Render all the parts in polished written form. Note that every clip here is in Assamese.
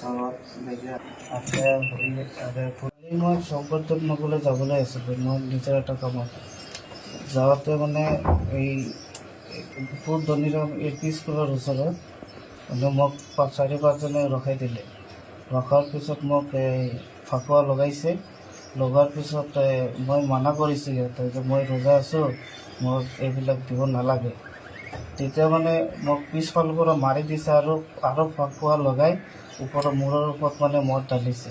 মই সংবৰ্ধন নগৰলৈ যাবলৈ আছিলোঁ। মই নিজৰ এটা কামত যাওঁতে মানে এই বহুত ধনীৰাম AP স্কুলৰ ওচৰত মানে মোক 4-5জনে ৰখাই দিলে। ৰখাৰ পিছত মোক ফাকুৱা লগাইছে। লগাৰ পিছত মই মানা কৰিছোঁ সিহঁতক যে মই ৰোজা আছোঁ, মোক এইবিলাক দিব নালাগে। তেতিয়া মানে মোক পিছফালৰ পৰা মাৰি দিছে আৰু ফাকুৱা লগাই মূৰৰ ওপৰত মানে মদ ঢালিছে।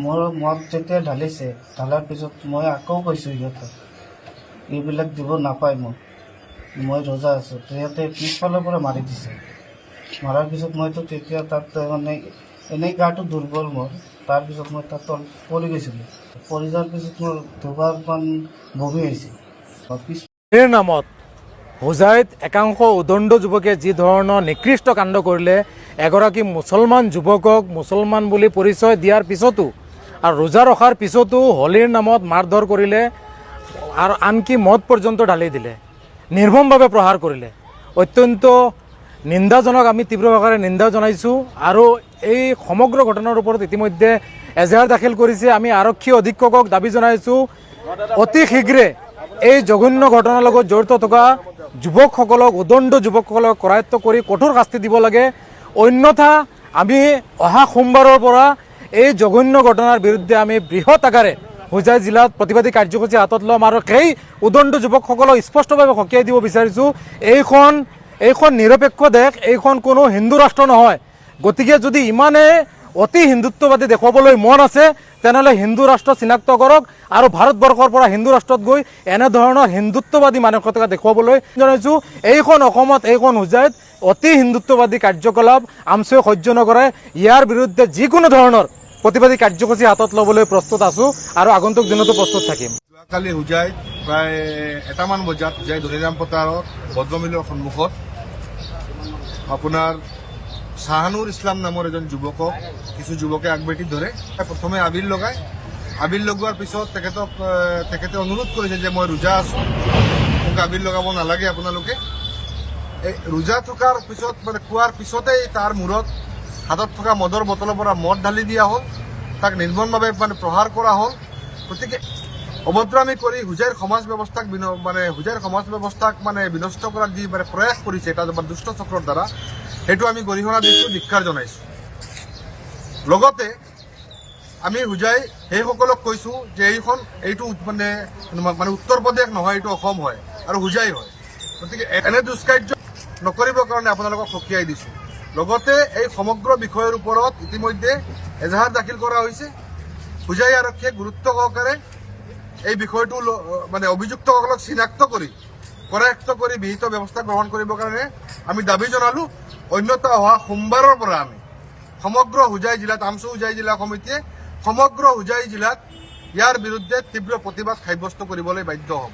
মোৰ মদ যেতিয়া ঢালিছে, ঢালাৰ পিছত মই আকৌ কৈছোঁ সিহঁতক এইবিলাক দিব নাপায়, মই ৰোজা আছোঁ। সিহঁতে পিছফালৰ পৰা মাৰি দিছে। মাৰাৰ পিছত মইতো তেতিয়া তাত মানে এনেই গাটো দুৰ্বল মোৰ। তাৰপিছত মই তাত পৰি গৈছিলোঁ। পৰি যোৱাৰ পিছত মোৰ দুবাৰমান বমি হৈছে। এই নামত হোজাইত একাংশ উদণ্ড যুৱকে যি ধৰণৰ নিকৃষ্ট কাণ্ড কৰিলে, এগৰাকী মুছলমান যুৱকক মুছলমান বুলি পৰিচয় দিয়াৰ পিছতো আৰু ৰোজা ৰখাৰ পিছতো হোলীৰ নামত মাৰধৰ কৰিলে আৰু আনকি মদ পৰ্যন্ত ঢালি দিলে, নিৰ্মমভাৱে প্ৰহাৰ কৰিলে। অত্যন্ত নিন্দাজনক, আমি তীব্ৰ ভাষাৰে নিন্দা জনাইছোঁ। আৰু এই সমগ্ৰ ঘটনাৰ ওপৰত ইতিমধ্যে এজাহাৰ দাখিল কৰিছে। আমি আৰক্ষী অধীক্ষকক দাবী জনাইছোঁ অতি শীঘ্ৰে এই জঘন্য ঘটনাৰ লগত জড়িত থকা যুৱকসকলক, উদণ্ড যুৱকসকলক কৰায়ত্ব কৰি কঠোৰ শাস্তি দিব লাগে। অন্যথা আমি অহা সোমবাৰৰ পৰা এই জঘন্য ঘটনাৰ বিৰুদ্ধে আমি বৃহৎ আকাৰে হোজাই জিলাত প্ৰতিবাদী কাৰ্যসূচী হাতত ল'ম। আৰু সেই উদণ্ড যুৱকসকলক স্পষ্টভাৱে সকীয়াই দিব বিচাৰিছোঁ, এইখন নিৰপেক্ষ দেশ, এইখন কোনো হিন্দু ৰাষ্ট্ৰ নহয়। গতিকে যদি ইমানে অতি হিন্দুত্ববাদী দেখুৱাবলৈ মন আছে, তেনেহ'লে হিন্দু ৰাষ্ট্ৰ চিনাক্ত কৰক আৰু ভাৰতবৰ্ষৰ পৰা হিন্দু ৰাষ্ট্ৰত গৈ এনেধৰণৰ হিন্দুত্ববাদী মানসিকতা দেখুৱাবলৈ জনাইছোঁ। এইখন অসমত, এইখন হোজাইত অতি হিন্দুত্ববাদী কাৰ্যকলাপ আমছুৱে সহ্য নকৰে। ইয়াৰ বিৰুদ্ধে যিকোনো ধৰণৰ প্ৰতিবাদী কাৰ্যসূচী হাতত ল'বলৈ প্ৰস্তুত আছোঁ আৰু আগন্তুক দিনতো প্ৰস্তুত থাকিম। যোৱাকালি হোজাইত প্ৰায় 1মান বজাত হোজাই ধনীৰাম পথাৰত বজ্ৰমিলৰ সন্মুখত আপোনাৰ শাহানুৰ ইছলাম নামৰ এজন যুৱকক কিছু যুৱকে আগবাঢ়ি ধৰে। প্ৰথমে আবিৰ লগায়। আবিৰ লগোৱাৰ পিছত তেখেতে অনুৰোধ কৰিছে যে মই ৰোজা আছোঁ, মোক আবিৰ লগাব নালাগে আপোনালোকে। এই ৰোজা থকাৰ পিছত মানে খোৱাৰ পিছতেই তাৰ মূৰত হাতত থকা মদৰ বটলৰ পৰা মদ ঢালি দিয়া হ'ল, তাক নিৰ্মমভাৱে মানে প্ৰহাৰ কৰা হ'ল। গতিকে অভদ্ৰামী কৰি হোজাইৰ সমাজ ব্যৱস্থাক বিনষ্ট কৰাৰ যি প্ৰয়াস কৰিছে এটা দুষ্ট চক্ৰৰ দ্বাৰা, সেইটো আমি গৰিহণা দিছোঁ, ধিক্কাৰ জনাইছোঁ। লগতে আমি হোজাই সেইসকলক কৈছোঁ যে এইটো মানে উত্তৰ প্ৰদেশ নহয়, এইটো অসম হয় আৰু হোজাই হয়। গতিকে এনে দুষ্কাৰ্য নকৰিবৰ কাৰণে আপোনালোকক সকীয়াই দিছোঁ। লগতে এই সমগ্ৰ বিষয়ৰ ওপৰত ইতিমধ্যে এজাহাৰ দাখিল কৰা হৈছে। হোজাই আৰক্ষীয়ে গুৰুত্ব সহকাৰে এই বিষয়টো মানে অভিযুক্তসকলক চিনাক্ত কৰি কৰায়ত্ব কৰি বিহিত ব্যৱস্থা গ্ৰহণ কৰিবৰ কাৰণে আমি দাবী জনালোঁ। অন্যথা অহা সোমবাৰৰ পৰা আমি সমগ্ৰ হোজাই জিলাত, আমছু হোজাই জিলা সমিতিয়ে সমগ্ৰ হোজাই জিলাত ইয়াৰ বিৰুদ্ধে তীব্ৰ প্ৰতিবাদ সাব্যস্ত কৰিবলৈ বাধ্য হ'ম।